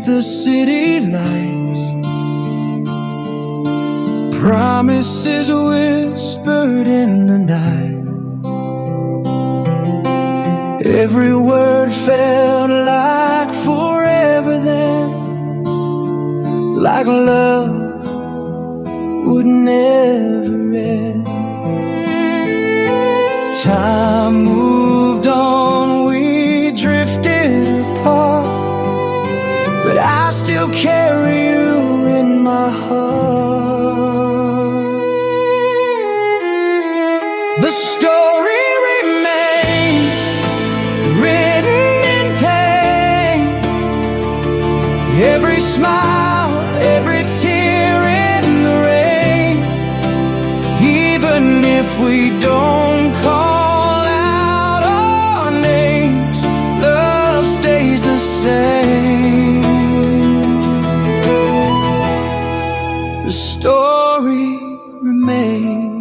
the city lights, promises whispered in the night. Every word felt like forever then, like love would never end. Time moved on, we drifted apart, but I still carry you in my heart. The story remains written in pain. Every smile, every tear in the rain. Even if we don't call out our names, love stays the same. The story remains.